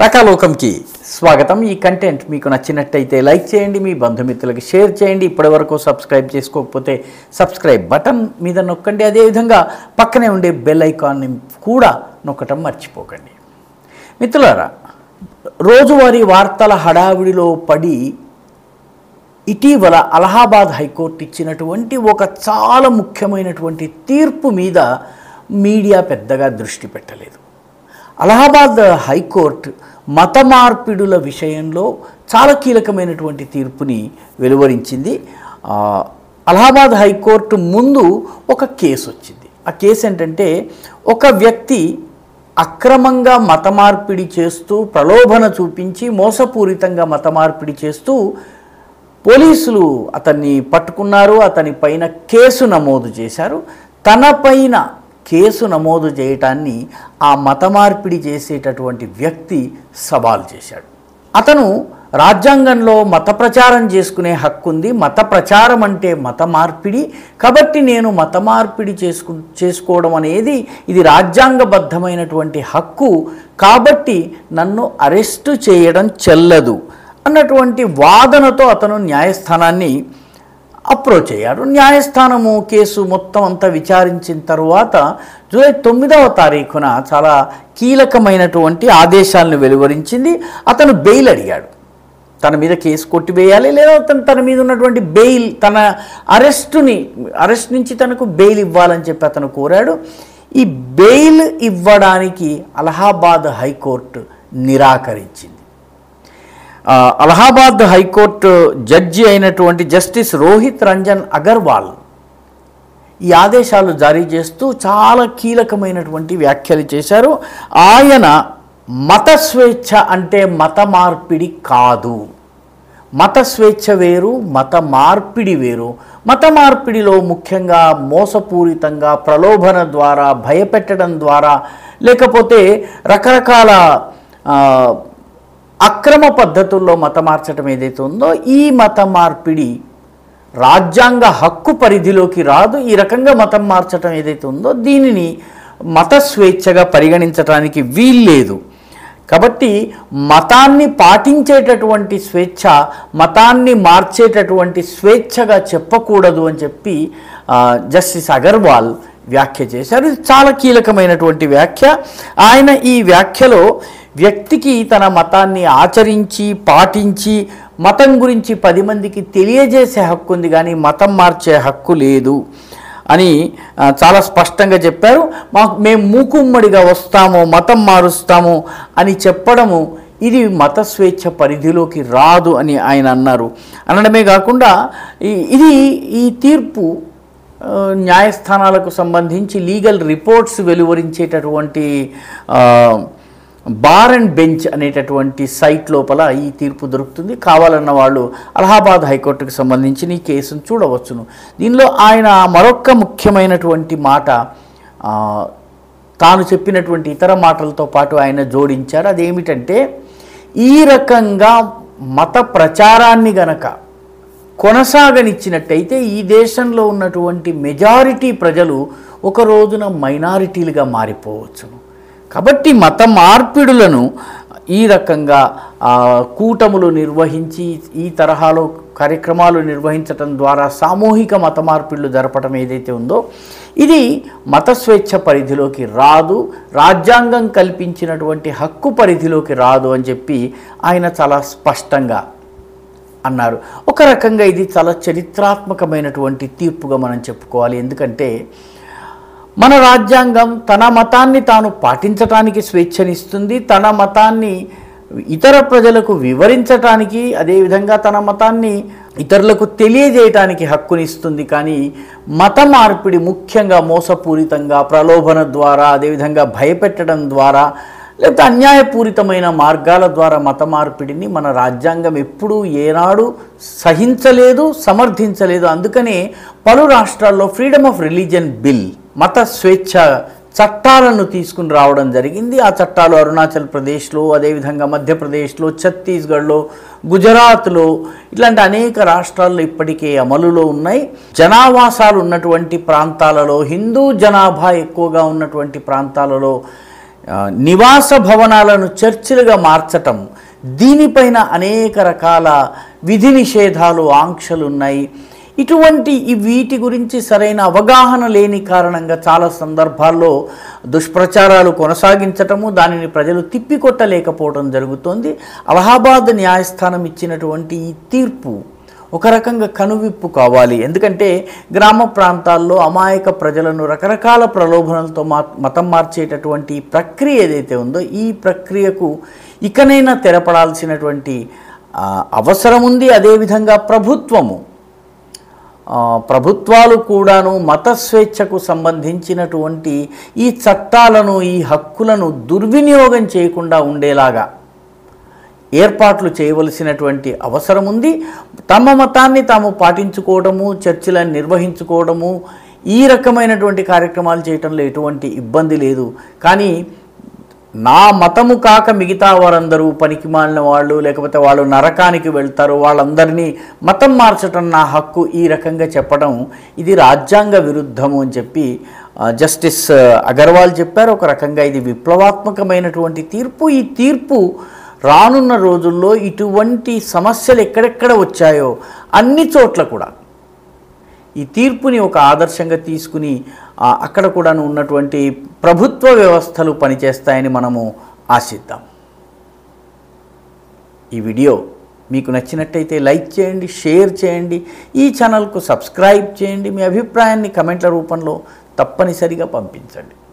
రకాలోకంకి స్వాగతం. ఈ కంటెంట్ మీకు నచ్చినట్టయితే లైక్ చేయండి, మీ బంధుమిత్రులకు షేర్ చేయండి. ఇప్పటివరకు సబ్స్క్రైబ్ చేసుకోకపోతే సబ్స్క్రైబ్ బటన్ మీద నొక్కండి. అదేవిధంగా పక్కనే ఉండే బెల్ ఐకాన్ని కూడా నొక్కటం మర్చిపోకండి. మిత్రులారా, రోజువారీ వార్తల హడావిడిలో పడి ఇటీవల అలహాబాద్ హైకోర్టు ఇచ్చినటువంటి ఒక చాలా ముఖ్యమైనటువంటి తీర్పు మీద మీడియా పెద్దగా దృష్టి పెట్టలేదు. అలహాబాద్ హైకోర్టు మత మార్పిడుల విషయంలో చాలా కీలకమైనటువంటి తీర్పుని వెలువరించింది. అలహాబాద్ హైకోర్టు ముందు ఒక కేసు వచ్చింది. ఆ కేసు ఏంటంటే, ఒక వ్యక్తి అక్రమంగా మత మార్పిడి చేస్తూ, ప్రలోభన చూపించి మోసపూరితంగా మత మార్పిడి చేస్తూ పోలీసులు అతన్ని పట్టుకున్నారు. అతని పైన కేసు నమోదు చేశారు. తన పైన కేసు నమోదు చేయటాన్ని ఆ మత మార్పిడి చేసేటటువంటి వ్యక్తి సవాల్ చేశాడు. అతను రాజ్యాంగంలో మత ప్రచారం చేసుకునే హక్కు ఉంది, మత ప్రచారం అంటే మత మార్పిడి, కాబట్టి నేను మత మార్పిడి చేసుకోవడం అనేది ఇది రాజ్యాంగబద్ధమైనటువంటి హక్కు, కాబట్టి నన్ను అరెస్టు చేయడం చెల్లదు అన్నటువంటి వాదనతో అతను న్యాయస్థానాన్ని అప్రోచ్ అయ్యాడు. న్యాయస్థానము కేసు మొత్తం అంతా విచారించిన తర్వాత జూలై 9వ తారీఖున చాలా కీలకమైనటువంటి ఆదేశాలను వెలువరించింది. అతను బెయిల్ అడిగాడు. తన మీద కేసు కొట్టివేయాలి, లేదా తన మీద ఉన్నటువంటి బెయిల్, తన అరెస్ట్ నుంచి తనకు బెయిల్ ఇవ్వాలని చెప్పి అతను కోరాడు. ఈ బెయిల్ ఇవ్వడానికి అలహాబాద్ హైకోర్టు నిరాకరించింది. అలహాబాద్ హైకోర్టు జడ్జి అయినటువంటి జస్టిస్ రోహిత్ రంజన్ అగర్వాల్ ఈ ఆదేశాలు జారీ చేస్తూ చాలా కీలకమైనటువంటి వ్యాఖ్యలు చేశారు. ఆయన మత స్వేచ్ఛ అంటే మత మార్పిడి కాదు, మత స్వేచ్ఛ వేరు, మత మార్పిడి వేరు. మత మార్పిడిలో ముఖ్యంగా మోసపూరితంగా, ప్రలోభన ద్వారా, భయపెట్టడం ద్వారా, లేకపోతే రకరకాల అక్రమ పద్ధతుల్లో మత మార్చడం ఏదైతే ఉందో, ఈ మత మార్పిడి రాజ్యాంగ హక్కు పరిధిలోకి రాదు. ఈ రకంగా మతం మార్చడం ఏదైతే ఉందో దీనిని మత స్వేచ్ఛగా పరిగణించడానికి వీల్లేదు. కాబట్టి మతాన్ని పాటించేటటువంటి స్వేచ్ఛ మతాన్ని మార్చేటటువంటి స్వేచ్ఛగా చెప్పకూడదు అని చెప్పి జస్టిస్ అగర్వాల్ వ్యాఖ్య చేశారు. ఇది చాలా కీలకమైనటువంటి వ్యాఖ్య. ఆయన ఈ వ్యాఖ్యలో వ్యక్తికి తన మతాన్ని ఆచరించి, పాటించి, మతం గురించి 10 మందికి తెలియజేసే హక్కు ఉంది, కానీ మతం మార్చే హక్కు లేదు అని చాలా స్పష్టంగా చెప్పారు. మేము మూకుమ్మడిగా వస్తాము, మతం మారుస్తాము అని చెప్పడము ఇది మత స్వేచ్ఛ పరిధిలోకి రాదు అని ఆయన అన్నారు. అనడమే కాకుండా ఈ తీర్పు న్యాయస్థానాలకు సంబంధించి లీగల్ రిపోర్ట్స్ వెలువరించేటటువంటి బార్ అండ్ బెంచ్ అనేటటువంటి సైట్ లోపల ఈ తీర్పు దొరుకుతుంది. కావాలన్న వాళ్ళు అలహాబాద్ హైకోర్టుకు సంబంధించిన ఈ కేసును చూడవచ్చును. దీనిలో ఆయన మరొక ముఖ్యమైనటువంటి మాట తాను చెప్పినటువంటి ఇతర మాటలతో పాటు ఆయన జోడించారు. అదేమిటంటే, ఈ రకంగా మత ప్రచారాన్ని గనక కొనసాగనిచ్చినట్టయితే ఈ దేశంలో ఉన్నటువంటి మెజారిటీ ప్రజలు ఒక రోజున మైనారిటీలుగా మారిపోవచ్చును. కాబట్టి మత మార్పిడులను ఈ రకంగా కూటములు నిర్వహించి, ఈ తరహాలో కార్యక్రమాలు నిర్వహించడం ద్వారా సామూహిక మత మార్పిడులు జరపడం ఏదైతే ఉందో ఇది మత స్వేచ్ఛ పరిధిలోకి రాదు, రాజ్యాంగం కల్పించినటువంటి హక్కు పరిధిలోకి రాదు అని చెప్పి ఆయన చాలా స్పష్టంగా అన్నారు. ఒక రకంగా ఇది చాలా చరిత్రాత్మకమైనటువంటి తీర్పుగా మనం చెప్పుకోవాలి. ఎందుకంటే మన రాజ్యాంగం తన మతాన్ని తాను పాటించటానికి స్వేచ్ఛనిస్తుంది, తన మతాన్ని ఇతర ప్రజలకు వివరించటానికి, అదేవిధంగా తన మతాన్ని ఇతరులకు తెలియజేయటానికి హక్కునిస్తుంది. కానీ మత మార్పిడి ముఖ్యంగా మోసపూరితంగా, ప్రలోభన ద్వారా, అదేవిధంగా భయపెట్టడం ద్వారా, లేకపోతే అన్యాయపూరితమైన మార్గాల ద్వారా మత మార్పిడిని మన రాజ్యాంగం ఎప్పుడూ ఏనాడు సహించలేదు, సమర్థించలేదు. అందుకనే పలు రాష్ట్రాల్లో ఫ్రీడమ్ ఆఫ్ రిలీజియన్ బిల్, మత స్వేచ్ఛ చట్టాలను తీసుకుని రావడం జరిగింది. ఆ చట్టాలు అరుణాచల్ ప్రదేశ్లో, అదేవిధంగా మధ్యప్రదేశ్లో, ఛత్తీస్గఢ్లో, గుజరాత్లో ఇట్లాంటి అనేక రాష్ట్రాల్లో ఇప్పటికే అమలులో ఉన్నాయి. జనావాసాలు ఉన్నటువంటి ప్రాంతాలలో, హిందూ జనాభా ఎక్కువగా ఉన్నటువంటి ప్రాంతాలలో నివాస భవనాలను చర్చిలుగా మార్చటం, దీనిపైన అనేక రకాల విధి నిషేధాలు, ఆంక్షలు ఉన్నాయి. ఇటువంటి వీటి గురించి సరైన అవగాహన లేని కారణంగా చాలా సందర్భాల్లో దుష్ప్రచారాలు కొనసాగించటము, దానిని ప్రజలు తిప్పికొట్టలేకపోవడం జరుగుతోంది. అలహాబాద్ న్యాయస్థానం ఇచ్చినటువంటి ఈ తీర్పు ఒక రకంగా కనువిప్పు కావాలి. ఎందుకంటే గ్రామ ప్రాంతాల్లో అమాయక ప్రజలను రకరకాల ప్రలోభనలతో మతం మార్చేటటువంటి ప్రక్రియ ఏదైతే ఉందో, ఈ ప్రక్రియకు ఇకనైనా తెరపడాల్సినటువంటి అవసరం ఉంది. అదేవిధంగా ప్రభుత్వాలు కూడాను మత స్వేచ్ఛకు సంబంధించినటువంటి ఈ చట్టాలను, ఈ హక్కులను దుర్వినియోగం చేయకుండా ఉండేలాగా ఏర్పాట్లు చేయవలసినటువంటి అవసరం ఉంది. తమ మతాన్ని తాము పాటించుకోవడము, చర్చిలను నిర్వహించుకోవడము, ఈ రకమైనటువంటి కార్యక్రమాలు చేయటంలో ఎటువంటి ఇబ్బంది లేదు. కానీ నా మతము కాక మిగతా వారందరూ పనికిమాలిన వాళ్ళు, లేకపోతే వాళ్ళు నరకానికి వెళ్తారు, వాళ్ళందరినీ మతం మార్చడం నా హక్కు, ఈ రకంగా చెప్పడం ఇది రాజ్యాంగ విరుద్ధము అని చెప్పి జస్టిస్ అగర్వాల్ చెప్పారు. ఒక రకంగా ఇది విప్లవాత్మకమైనటువంటి తీర్పు. ఈ తీర్పు రానున్న రోజుల్లో ఇటువంటి సమస్యలు ఎక్కడెక్కడ వచ్చాయో అన్ని చోట్ల కూడా ఈ తీర్పుని ఒక ఆదర్శంగా తీసుకుని అక్కడ కూడా ఉన్నటువంటి ప్రభుత్వ వ్యవస్థలు పనిచేస్తాయని మనము ఆశిద్దాం. ఈ వీడియో మీకు నచ్చినట్టయితే లైక్ చేయండి, షేర్ చేయండి, ఈ ఛానల్కు సబ్స్క్రైబ్ చేయండి. మీ అభిప్రాయాన్ని కమెంట్ల రూపంలో తప్పనిసరిగా పంపించండి.